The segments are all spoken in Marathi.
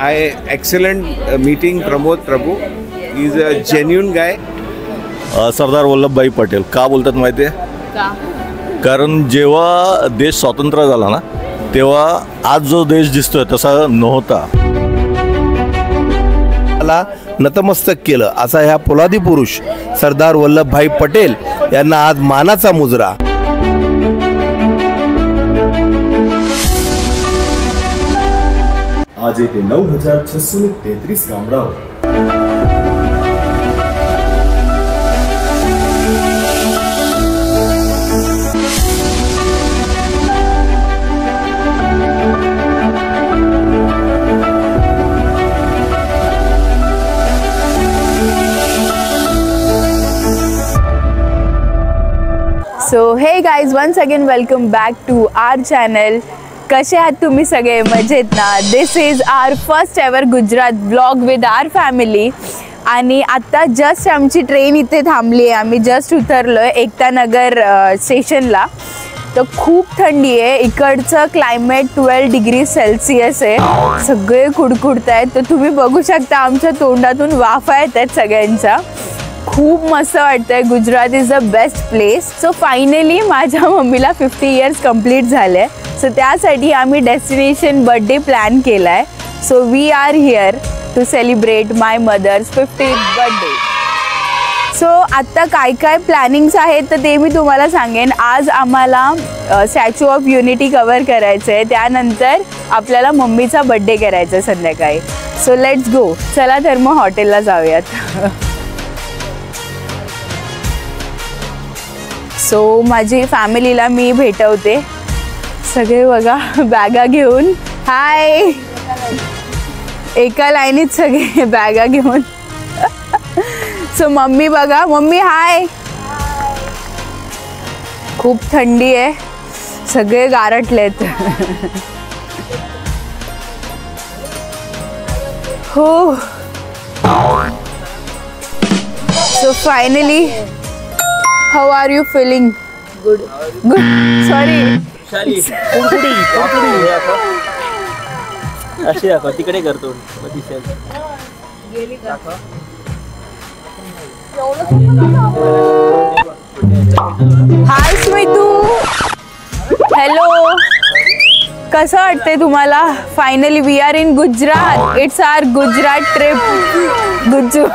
excellent meeting Pramod Prabhu. He's a genuine guy. सरदार वल्लभभाई पटेल का बोलतात माहिती आहे का? कारण जेव्हा देश स्वतंत्र झाला ना तेव्हा आज जो देश दिसतोय तसा नव्हता. मला नतमस्तक केलं असा ह्या पोलादी पुरुष सरदार वल्लभभाई पटेल यांना आज मानाचा मुजरा. आज येथे 9633 गामडावर. So hey guys, once again welcome back to our channel. कसे आहात तुम्ही सगळे? मजेत ना? This is our first ever Gujarat blog with our family. आणि आत्ता जस्ट आमची ट्रेन इथे थांबली आहे. आम्ही जस्ट उतरलो आहे एकता नगर स्टेशनला. तर खूप थंडी आहे. इकडचं क्लायमेट 12 डिग्री सेल्सिअस आहे. सगळे कुडकुडत आहेत. तर तुम्ही बघू शकता आमच्या तोंडातून वाफा येत आहेत सगळ्यांच्या. खूप मस्त वाटतंय. Gujarat is the best place. So finally माझ्या मम्मीला 50 इयर्स कंप्लीट झाले. सो त्यासाठी आम्ही डेस्टिनेशन बर्थडे प्लॅन केला आहे. So we are here to celebrate my mother's 50th birthday. सो आत्ता काय काय प्लॅनिंग्स आहेत तर ते मी तुम्हाला सांगेन. आज आम्हाला स्टॅच्यू ऑफ युनिटी कवर करायचं आहे. त्यानंतर आपल्याला मम्मीचा बर्थडे करायचा आहे संध्याकाळी. So let's go. चला तर मग हॉटेलला जाऊयात. सो माझी फॅमिलीला मी भेटवते. सगळे बघा बॅगा घेऊन. हाय. एका लाईनीत सगळे बॅगा घेऊन. सो मम्मी बघा. Mummy hi. खूप थंडी आहे. सगळे गारटलेत. हो. So finally how are you feeling? Good. Sorry. कुडकुडी अशी दाखव. तिकडे करतो. हाय स्मितू. हॅलो. कसं वाटतंय तुम्हाला? Finally we are in Gujarat. It's our Gujarat trip. Gujju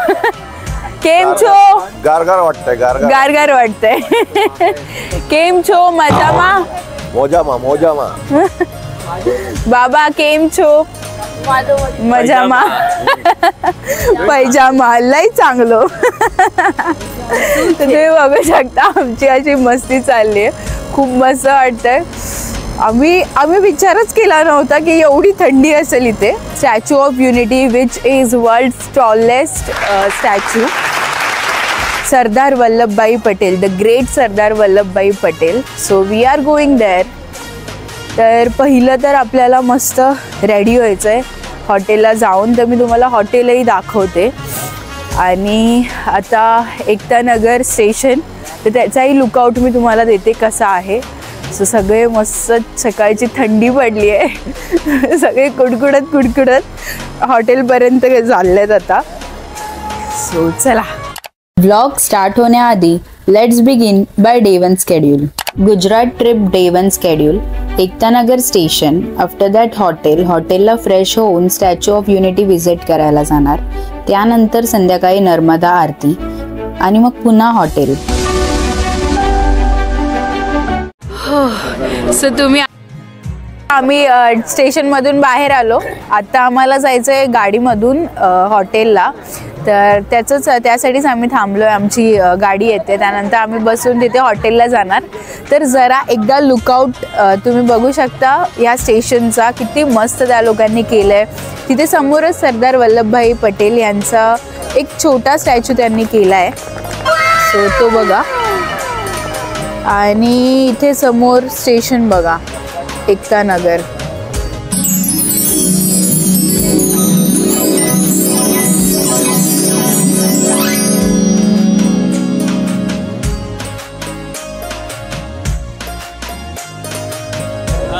केम छो? गारगार वाटतंय. गारगार वाटतंय. केम छो? मजामा? मोजामा. बाबा केम छो? मजामा. पैजामा लय चांगलो. तुम्ही बघू शकता आमची अशी मस्ती चालली आहे. खूप मस्त वाटतंय. आम्ही विचारच केला नव्हता की एवढी थंडी असेल इथे. Statue of unity which is world's tallest statue. Sardar Vallabhbhai Patel, the great Sardar Vallabhbhai Patel. So we are going there. तर पहिलं तर आपल्याला मस्त रेडी व्हायचं आहे हॉटेलला जाऊन. तर मी तुम्हाला हॉटेलही दाखवते. आणि आता एकता नगर स्टेशन तर त्याचाही लुकआउट मी तुम्हाला देते कसा आहे. सो सगळे मस्त. सकाळची थंडी पडली आहे. सगळे कुडकुडत हॉटेलपर्यंत चाललेत आता. सो चला. ब्लॉग स्टार्ट होण्याआधी let's begin by day 1 schedule. Gujarat trip day 1 schedule. Ekta Nagar station. After that हॉटेलला फ्रेश होऊन स्टॅच्यू ऑफ युनिटी व्हिजिट करायला जाणार. त्यानंतर संध्याकाळी नर्मदा आरती आणि मग पुन्हा हॉटेल. सो आम्ही स्टेशनमधून बाहेर आलो. आता आम्हाला जायचं आहे गाडीमधून हॉटेलला. तर त्यासाठीच आम्ही थांबलो आहे. आमची गाडी येते त्यानंतर आम्ही बसून तिथे हॉटेलला जाणार. तर जरा एकदा लुकआउट तुम्ही बघू शकता या स्टेशनचा. किती मस्त त्या लोकांनी केलं आहे. तिथे समोरच सरदार वल्लभभाई पटेल यांचा एक छोटा स्टॅच्यू त्यांनी केला आहे. सो तो बघा. आणि इथे समोर स्टेशन बघा एकता नगर.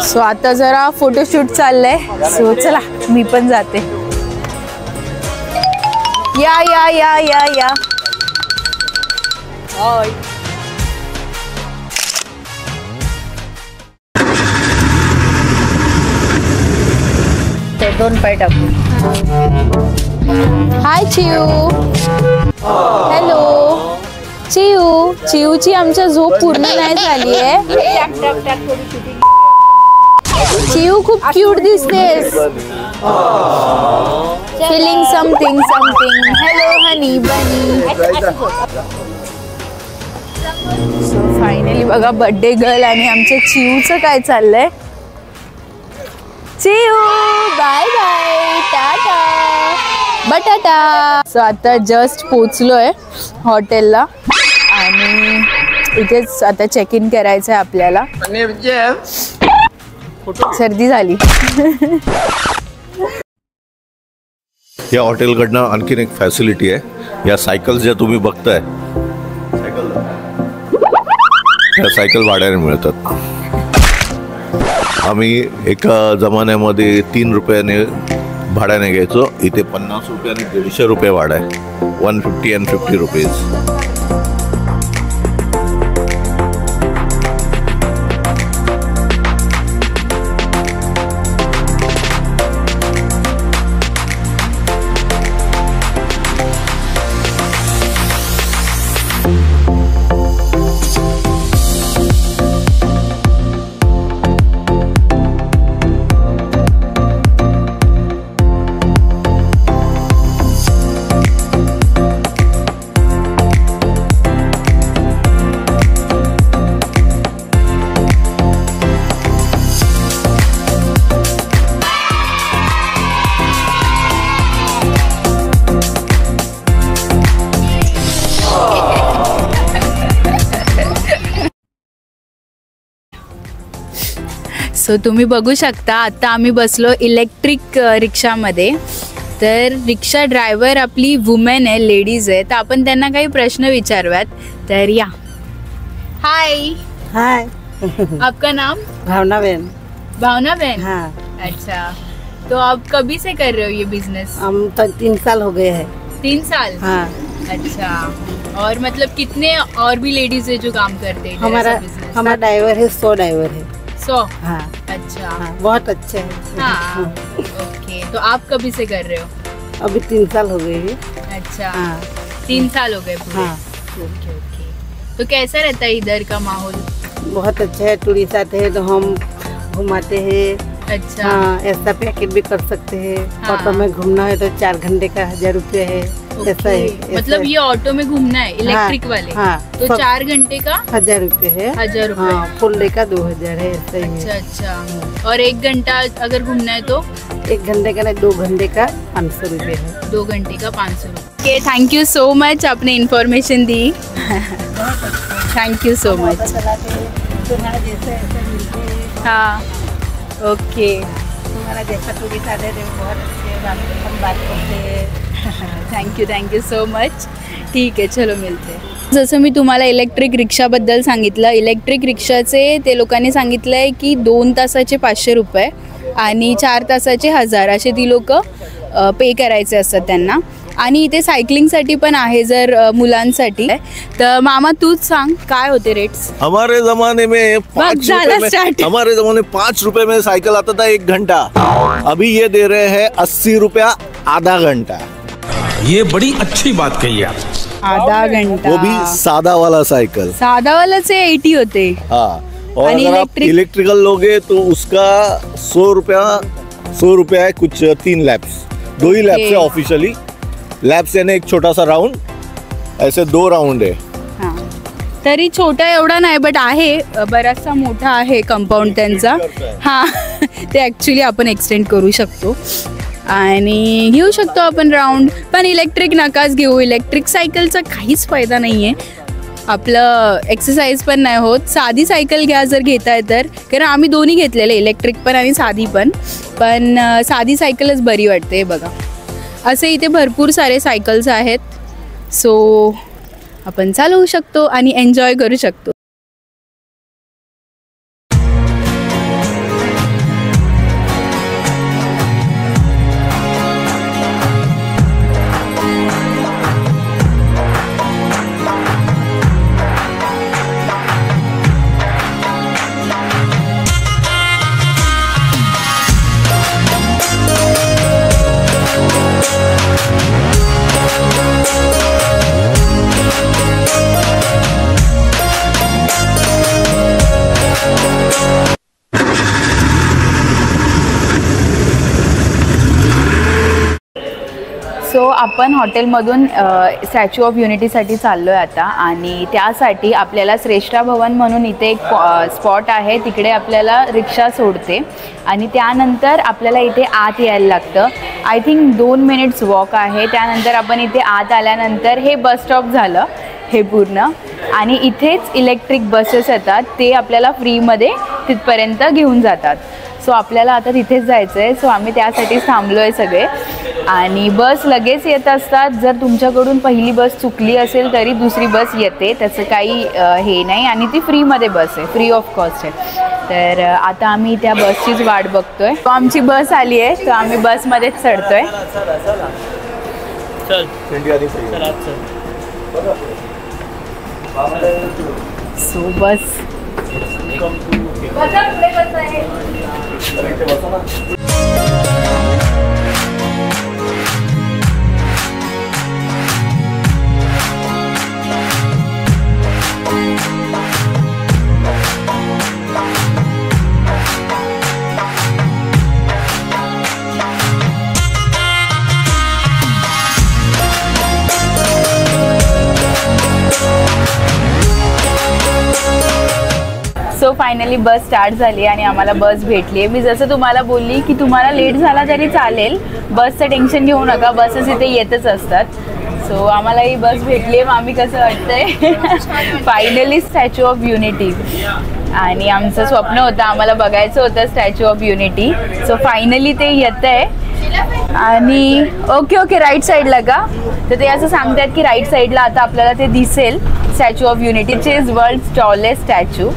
सो आता जरा फोटोशूट चाललंय. सो चला मी पण जाते. या या या या या. ते 2 पाय टाकू. हाय चिऊ. हॅलो चिऊ. चिऊची आमच्या झोप पूर्ण नाही झाली आहे. चिऊ खूप क्यूट दिसतेस. Feeling something something. Hello honey bunny. So finally बघा बर्थडे गर्ल आणि आमच्या चिऊचं काय चाललंय. चिऊ बाय बाय टाटा बटाटा. सो आता जस्ट पोचलोय हॉटेलला आणि इथेच आता चेक इन करायचं आहे आपल्याला. सर्दी झाली. या हॉटेलकडनं आणखीन एक फॅसिलिटी आहे. या सायकल्स ज्या तुम्ही बघताय त्या सायकल भाड्याने मिळतात. आम्ही एका जमान्यामध्ये 3 रुपयाने भाड्याने घ्यायचो. इथे 50 रुपये आणि 150 रुपये भाडं आहे. 150 and 50 रुपीज. सो तुम्ही बघू शकता आता आम्ही बसलो इलेक्ट्रिक रिक्षामध्ये. तर रिक्षा ड्रायव्हर आपली वुमेन आहे, लेडीज आहे. तर आपण त्यांना काही प्रश्न विचारूयात. तर या. हाय हाय. आपका नाम? भावना बहन. भावना बहन. हाँ. अच्छा, तो आप कभी से कर रहे हो ये बिजनेस? हम तो 3 साल हो गए हैं. 3 साल? हाँ. अच्छा, और मतलब कितने और भी लेडीज है जो काम करते हैं? हमारा ड्राइवर है, 100 ड्राइवर है. 100? हाँ. अच्छा. हाँ, बहुत अच्छे हैं. हाँ. ओके, तो आप कभी से कर रहे हो? अभी 3 साल हो गए हैं. अच्छा. हाँ. 3 साल हो गए पूरे? हाँ. Okay okay. तो कैसा रहता है इधर का माहौल? बहुत अच्छा है. टूरिस्ट आते हैं तो हम घुमाते हैं. अच्छा. हाँ, ऐसा पैकेट भी कर सकते हैं. हाँ. ऑटो में घूमना है तो 4 घंटे का 1000 रुपये है. ऐसा है. मतलब ये ऑटो में घूमना है इलेक्ट्रिक वाले? हाँ. तो सब 4 घंटे का 1000 रुपये है. 1000 रुपये? हाँ, फुल डे का 2000 है. ऐसा ही अच्छा है. अच्छा. और 1 घंटा अगर घूमना है तो? 1 घंटे का नहीं, 2 घंटे का 500 रुपये है. 2 घंटे का 500 रुपये. Okay, thank you so much, आपने इन्फॉर्मेशन दी. Thank you so much. तुम्हारा जैसा ऐसा मिलते हैं. हाँ. ओके. तुम्हारा जैसा टूरिस्ट आते हैं बहुत अच्छे हम बात करते हैं. Thank you so much. ठीक आहे, चलो मिळते. जसं मी तुम्हाला इलेक्ट्रिक रिक्षाबद्दल सांगितलं, इलेक्ट्रिक रिक्षाचे ते लोकांनी सांगितलं आहे की 2 तासाचे 500 रुपये आणि 4 तासाचे 1000 असे ती लोक पे करायचे असतात त्यांना. आणि इथे सायकलिंगसाठी पण आहे जर मुलांसाठी. तर मामा तूच सांग काय होते रेट्स? हमारे जमाने में 5 रुपए में साइकिल आता था 1 घंटा. अभी ये दे रहे हैं 80 रुपया आधा घंटा. ये बड़ी अच्छी बात कही आप. आधा घंटा, वो भी सादा वाला साइकिल. सादा वाला से 80 होते. हाँ. और आणि अगर आप इलेक्ट्रिकल लोगे तो उसका 100 रुपया है. कुछ 3 लैप्स, 2 ही लैप्स है ऑफिशियली. लैप्स यानी एक छोटा सा राउंड, ऐसे 2 राउंड है. हां, तरी छोटा एवढा नाही बट आहे, बराचसा मोठा आहे कंपाऊंड त्यांचा. हां, ते ॲक्च्युली आपण एक्सटेंड करू शकतो आणि घेऊ शकतो आपण राऊंड. पण इलेक्ट्रिक नकाच घेऊ. इलेक्ट्रिक सायकलचा काहीच फायदा नाही आहे. आपलं एक्सरसाइज पण नाही होत. साधी सायकल घ्या जर घेताय तर, कारण आम्ही दोन्ही घेतलेले, इलेक्ट्रिक पण आणि साधी पण. पण साधी सायकलच बरी वाटते. बघा असे इथे भरपूर सारे सायकल्स आहेत. सो आपण चालवू शकतो आणि एन्जॉय करू शकतो. सो आपण हॉटेलमधून स्टॅच्यू ऑफ युनिटीसाठी चाललो आहे आता, आणि त्यासाठी आपल्याला श्रेष्ठा भवन म्हणून इथे एक स्पॉट आहे, तिकडे आपल्याला रिक्षा सोडते आणि त्यानंतर आपल्याला इथे आत यायला लागतं. आय थिंक 2 मिनिट्स वॉक आहे. त्यानंतर आपण इथे आत आल्यानंतर हे बस स्टॉप झालं हे पूर्ण, आणि इथेच इलेक्ट्रिक बसेस येतात, ते आपल्याला फ्रीमध्ये तिथपर्यंत घेऊन जातात. सो आपल्याला आता तिथेच जायचं आहे. सो आम्ही त्यासाठीच थांबलो आहे सगळे, आणि बस लगेच येत असतात. जर तुमच्याकडून पहिली बस चुकली असेल तरी दुसरी बस येते, त्याचं काही हे नाही, आणि ती फ्रीमध्ये बस आहे, फ्री ऑफ कॉस्ट आहे. तर आता आम्ही त्या बसचीच वाट बघतोय. तो आमची बस आली आहे, तर आम्ही बसमध्येच चढतोय. सो बस सो फायनली बस स्टार्ट झाली आणि आम्हाला बस भेटली आहे. मी जसं तुम्हाला बोलली की तुम्हाला लेट झाला तरी चालेल, बसचं टेन्शन घेऊ नका, बसेस इथे येतच असतात. सो आम्हाला ही बस भेटली आहे. आम्ही कसं वाटतंय फायनली स्टॅच्यू ऑफ युनिटी, आणि आमचं स्वप्न होतं, आम्हाला बघायचं होतं statue of unity. So finally ते येतं आहे. आणि ओके राईट साईडला का, तर ते असं सांगतात की राईट साईडला आता आपल्याला ते दिसेल statue of unity, is world's tallest statue.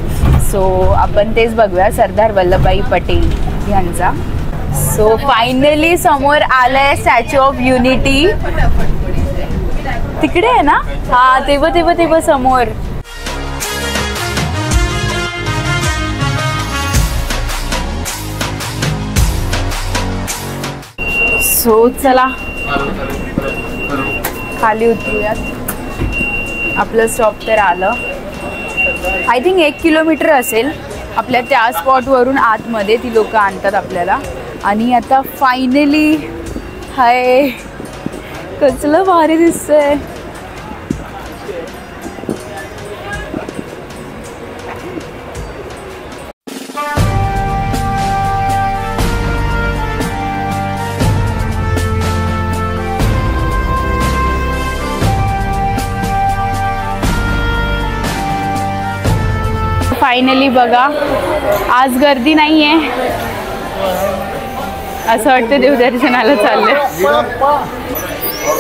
So आपण तेच बघूया, सरदार वल्लभभाई पटेल यांचा. सो फायनली समोर आलंय स्टॅच्यू ऑफ युनिटी. तिकडे आहे ना, हा तेव्हा समोर. सो चला खाली उतरूयात. आपलं स्टॉप तर आलं. आय थिंक 1 किलोमीटर असेल आपल्या त्या स्पॉटवरून आतमध्ये ती लोक आणतात आपल्याला. आणि आता फायनली हाय, कसलं भारी दिसतंय. फायनली बघा, आज गर्दी नाही आहे, असं वाटतं देवदर्शनाला चाललंय.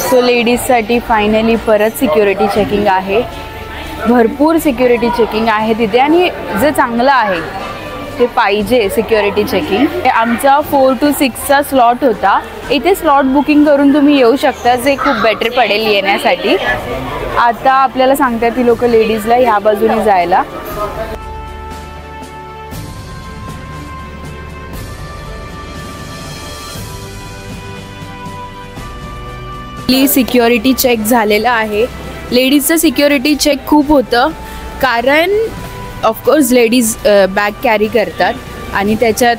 सो लेडीजसाठी फायनली परत सिक्युरिटी चेकिंग आहे, भरपूर सिक्युरिटी चेकिंग आहे तिथे, आणि जे चांगलं आहे ते पाहिजे सिक्युरिटी चेकिंग. आमचा 4 to 6चा स्लॉट होता. इथे स्लॉट बुकिंग करून तुम्ही येऊ शकता, जे खूप बेटर पडेल येण्यासाठी. आता आपल्याला सांगतात ती लोक लेडीजला ह्या बाजूने जायला. सिक्युरिटी चेक झालेलं आहे. लेडीजचं सिक्युरिटी चेक खूप होतं, कारण ऑफकोर्स लेडीज बॅग कॅरी करतात आणि त्याच्यात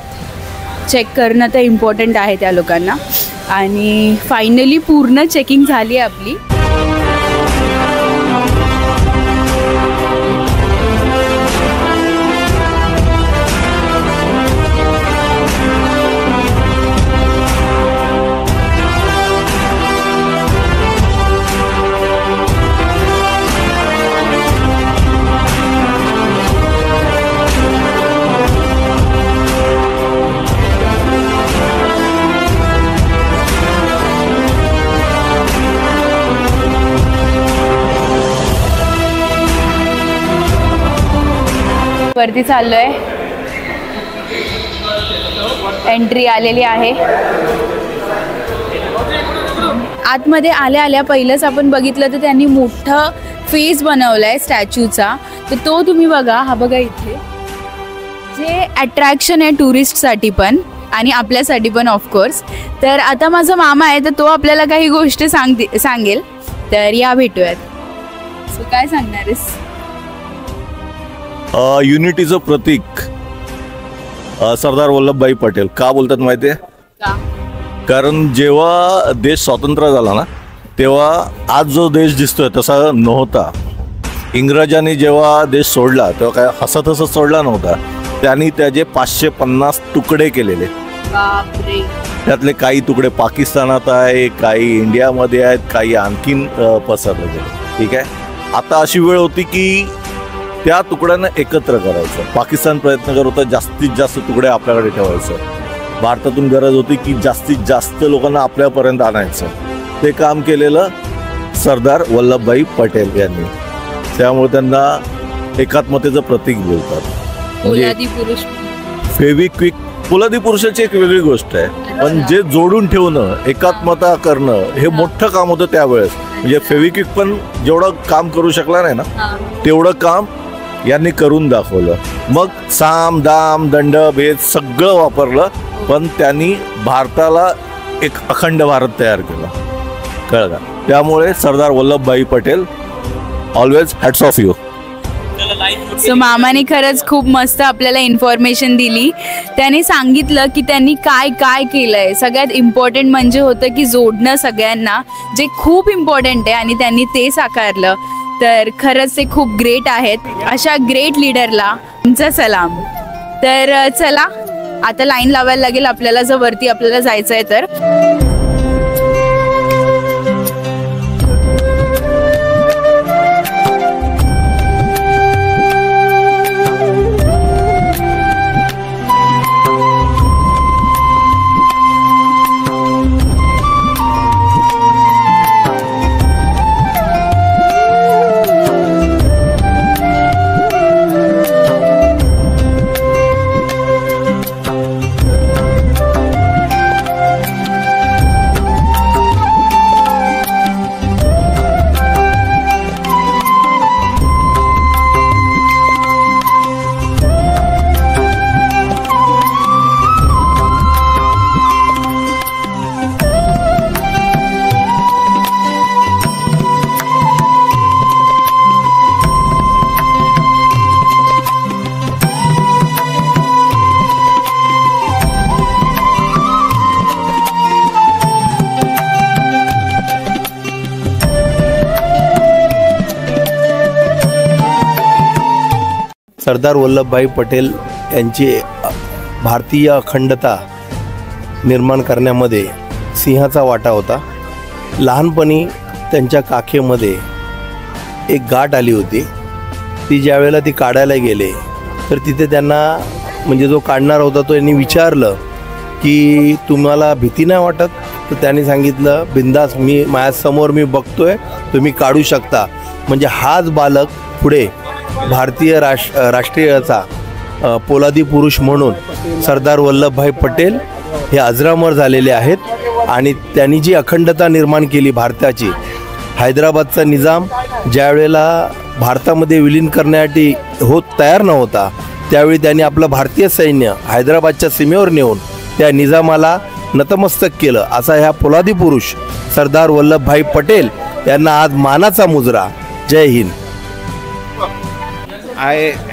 चेक करणं तर इम्पॉर्टंट आहे त्या लोकांना. आणि फायनली पूर्ण चेकिंग झाली आहे आपली. वरती चाललोय, एंट्री आलेली आहे. आतमध्ये आल्या आल्या पहिलंच आपण बघितलं तर त्यांनी मोठा फेस बनवलाय स्टॅच्यूचा, तर तो तुम्ही बघा. हा बघा इथे जे अट्रॅक्शन आहे टुरिस्टसाठी पण आणि आपल्यासाठी पण ऑफकोर्स. तर आता माझा मामा आहे, तर तो आपल्याला काही गोष्टी सांगेल. तर या भेटूयात. सो काय सांगणार आहेस? युनिटीचं प्रतीक सरदार वल्लभभाई पटेल का बोलतात माहिती आहे? कारण जेव्हा देश स्वतंत्र झाला ना, तेव्हा आज जो देश दिसतोय तसा नव्हता. इंग्रजांनी जेव्हा देश सोडला तेव्हा काय हसत हसत सोडला नव्हता. त्यांनी त्याचे 550 तुकडे केलेले. बापरे. त्यातले काही तुकडे पाकिस्तानात आहे, काही इंडियामध्ये आहेत, काही आणखीन पसरले गेले. ठीक आहे. आता अशी वेळ होती की त्या तुकड्यांना एकत्र करायचं. पाकिस्तान प्रयत्न करत होता जास्तीत जास्त तुकडे आपल्याकडे ठेवायचं. भारतातून गरज होती की जास्तीत जास्त लोकांना आपल्यापर्यंत आणायचं. ते काम केलेलं सरदार वल्लभभाई पटेल यांनी. त्यामुळे त्यांना एकात्मतेचं प्रतीक बोलतात. पोलादी पुरुष. फेविक्विक पोलादी पुरुषाची एक वेगळी गोष्ट आहे, पण जे जोडून ठेवणं, एकात्मता करणं हे मोठं काम होतं त्यावेळेस. म्हणजे फेविक्विक पण जेवढं काम करू शकला नाही ना, तेवढं काम यांनी करून दाखवलं. मग साम दाम दंड भेद सगळं वापरलं, पण त्यांनी भारताला एक अखंड भारत तयार केला. कळलं का? त्यामुळे Sardar Vallabhbhai Patel always hats off you. So मामाने खरंच खूप मस्त आपल्याला इन्फॉर्मेशन दिली. त्याने सांगितलं की त्यांनी काय काय केलंय. सगळ्यात इम्पॉर्टंट म्हणजे होतं की जोडणं सगळ्यांना, जे खूप इम्पॉर्टंट आहे, आणि त्यांनी ते साकारलं. तर खरंच ते खूप ग्रेट आहेत. अशा ग्रेट लीडरला तुमचा सलाम. तर चला आता लाईन लावायला लागेल आपल्याला, जर वरती आपल्याला जायचं आहे तर. सरदार वल्लभभाई पटेल यांची भारतीय अखंडता निर्माण करण्यामध्ये सिंहाचा वाटा होता. लहानपणी त्यांच्या काखेमध्ये एक गाठ आली होती. ती ज्यावेळेला ती काढायला गेले तर तिथे त्यांना म्हणजे जो काढणार होता तो यांनी विचारलं की तुम्हाला भीती नाही वाटत? तर त्यांनी सांगितलं बिंदास, मी माझ्यासमोर मी बघतोय, तुम्ही काढू शकता. म्हणजे हाच बालक पुढे भारतीय राष्ट्रीयचा पोलादी पुरुष म्हणून सरदार वल्लभभाई पटेल हे अजरामर झालेले आहेत. आणि त्यांनी जी अखंडता निर्माण केली भारताची, हैदराबादचा निजाम ज्यावेळेला भारतामध्ये विलीन करण्यासाठी तयार नव्हता, त्यावेळी त्यांनी आपलं भारतीय सैन्य हैदराबादच्या सीमेवर नेऊन त्या निजामाला नतमस्तक केलं. असा ह्या पोलादी पुरुष सरदार वल्लभभाई पटेल यांना आज मानाचा मुजरा. जय Hind.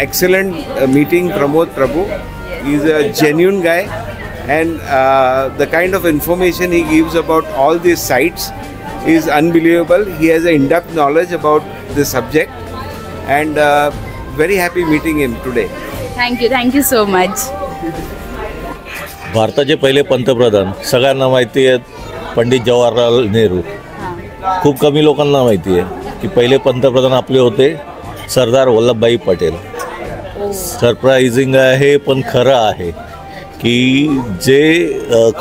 Excellent meeting Pramod Prabhu. He's a genuine guy, and the kind of information he gives about all these sites is unbelievable. He has an in-depth knowledge about the subject, and very happy meeting him today. Thank you so much. भारताचे पहिले पंतप्रधान सगळ्यांना माहिती आहेत, पंडित जवाहरलाल नेहरू. खूप कमी लोकांना माहिती आहे की पहिले पंतप्रधान आपले होते सरदार वल्लभभाई पटेल. सरप्राइजिंग आहे पण खरं आहे की जे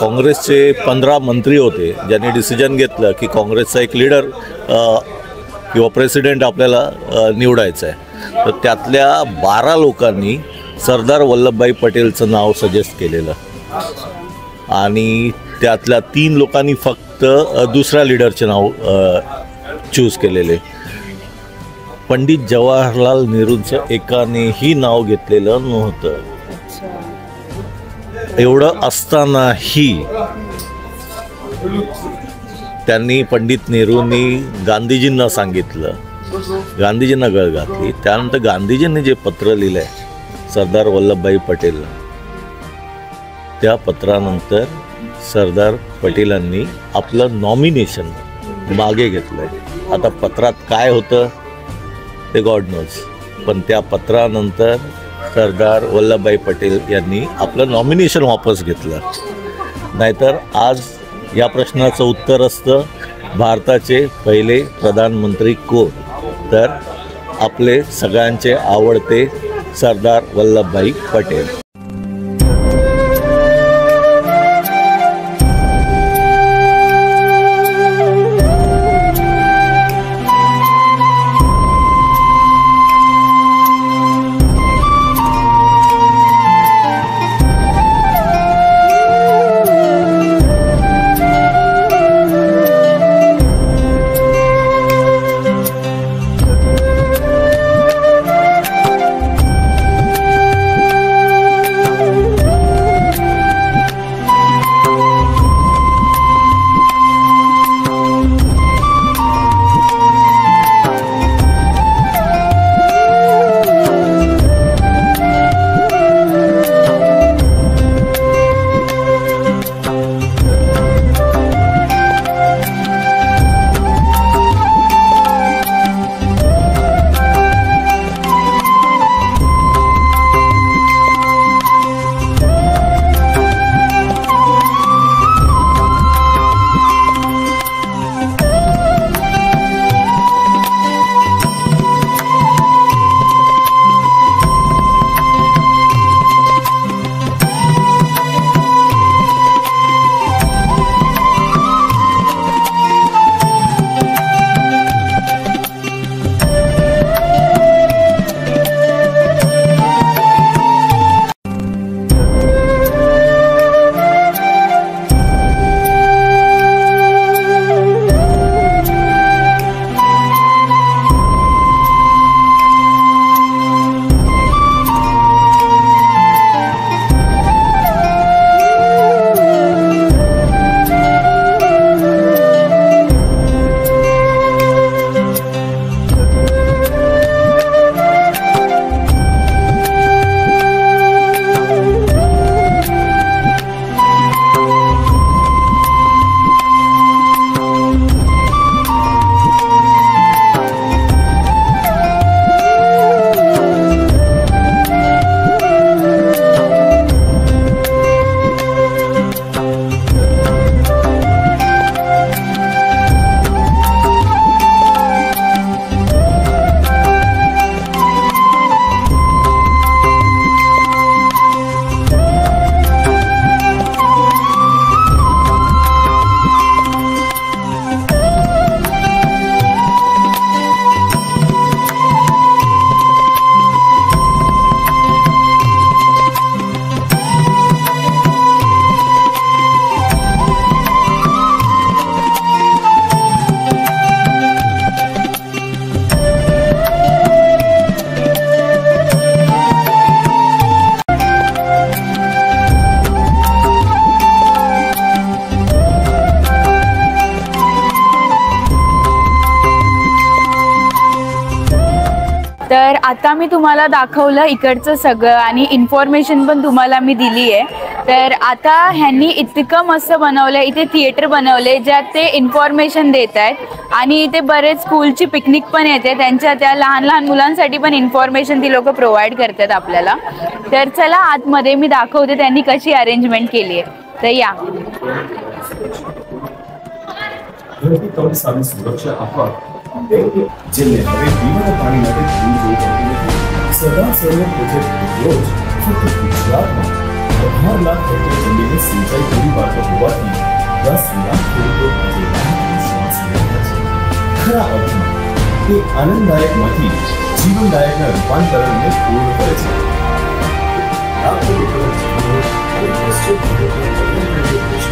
काँग्रेसचे 15 मंत्री होते, ज्यांनी डिसिजन घेतलं की काँग्रेसचा एक लीडर किंवा प्रेसिडेंट आपल्याला निवडायचा आहे, तर त्यातल्या 12 लोकांनी सरदार वल्लभभाई पटेलचं नाव सजेस्ट केलेलं. आणि त्यातल्या 3 लोकांनी फक्त दुसऱ्या लीडरचे नाव चूज केलेले. पंडित जवाहरलाल नेहरूंचं एकानेही नाव घेतलेलं नव्हतं. एवढं असतानाही त्यांनी पंडित नेहरूंनी गांधीजींना सांगितलं, गांधीजींना गळ घातली. त्यानंतर गांधीजींनी जे पत्र लिहिलं आहे सरदार वल्लभभाई पटेल, त्या पत्रानंतर सरदार पटेलांनी आपलं नॉमिनेशन मागे घेतलंय। आता पत्रात काय होतं ते गॉड नोज, पण त्या पत्रानंतर सरदार वल्लभभाई पटेल यांनी आपलं नॉमिनेशन वापस घेतलं। नाहीतर आज या प्रश्नाचं उत्तर असतं भारताचे पहिले प्रधानमंत्री कोण, तर आपले सगळ्यांचे आवडते सरदार वल्लभभाई पटेल। तर आता मी तुम्हाला दाखवलं इकडचं सगळं आणि इन्फॉर्मेशन पण तुम्हाला मी दिली आहे। तर आता ह्यांनी इतकं मस्त बनवलं, इथे थिएटर बनवले ज्यात ते इन्फॉर्मेशन देत आहेत आणि इथे बरेच स्कूलची पिकनिक पण येते, त्यांच्या त्या लहान लहान मुलांसाठी पण इन्फॉर्मेशन ती लोक प्रोव्हाइड करतात आपल्याला। तर चला आतमध्ये मी दाखवते त्यांनी कशी अरेंजमेंट केली आहे, तर या। जिले हवे पीवाना पाणी માટે દૂર જવું પડતું નથી। સરદાર સરોવર પ્રોજેક્ટ રોજ ફક્ત ગુજરાતમાં 18 લાખ હેક્ટર જમીનની સિંચાઈ પૂરી પાડતો હોવાથી 10 લાખ ખેડૂતો આજે રાહતની શ્વાસ લઈ રહ્યા છે। ખરા અર્થમાં તે આનંદદાયકમાંથી જીવનદાયકના રૂપાંતરણને પૂર્ણ કરે છે। લાખો લોકોના જીવનો અને વૈશ્વિક ભારતના કલ્યાણ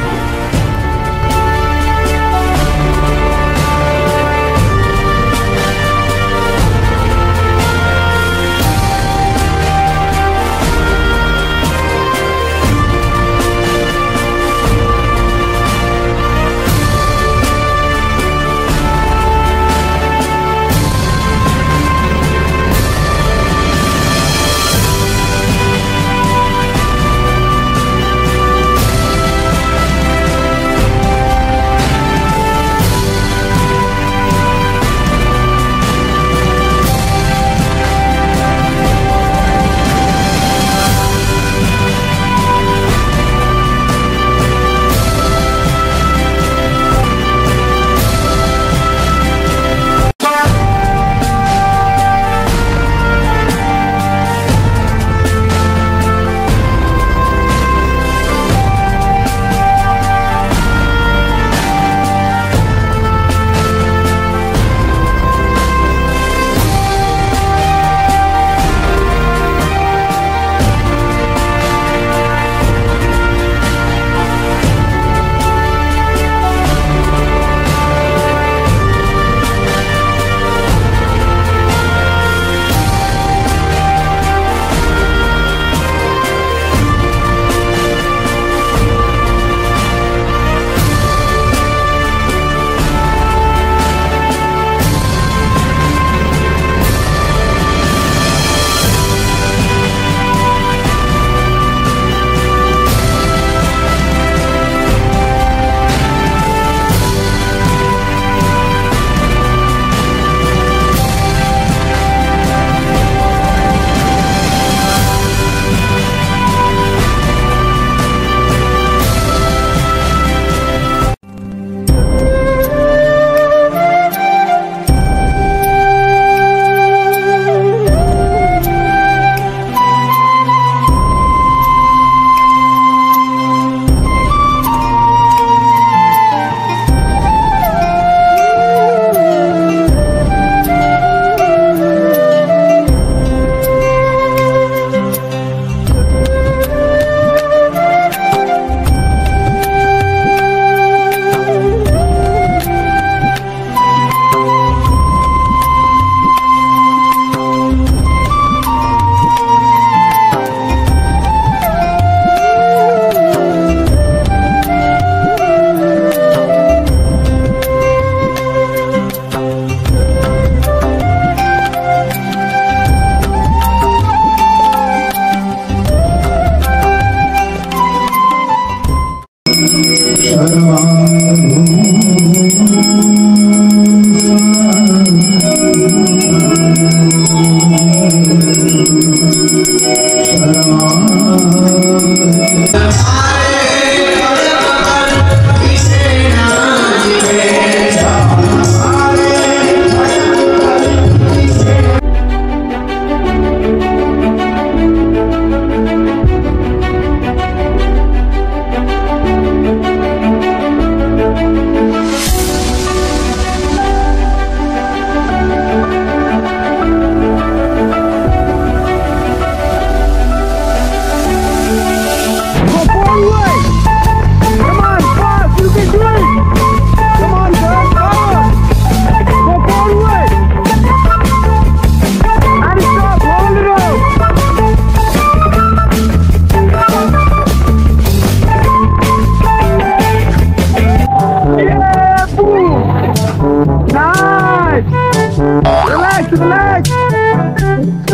Relax.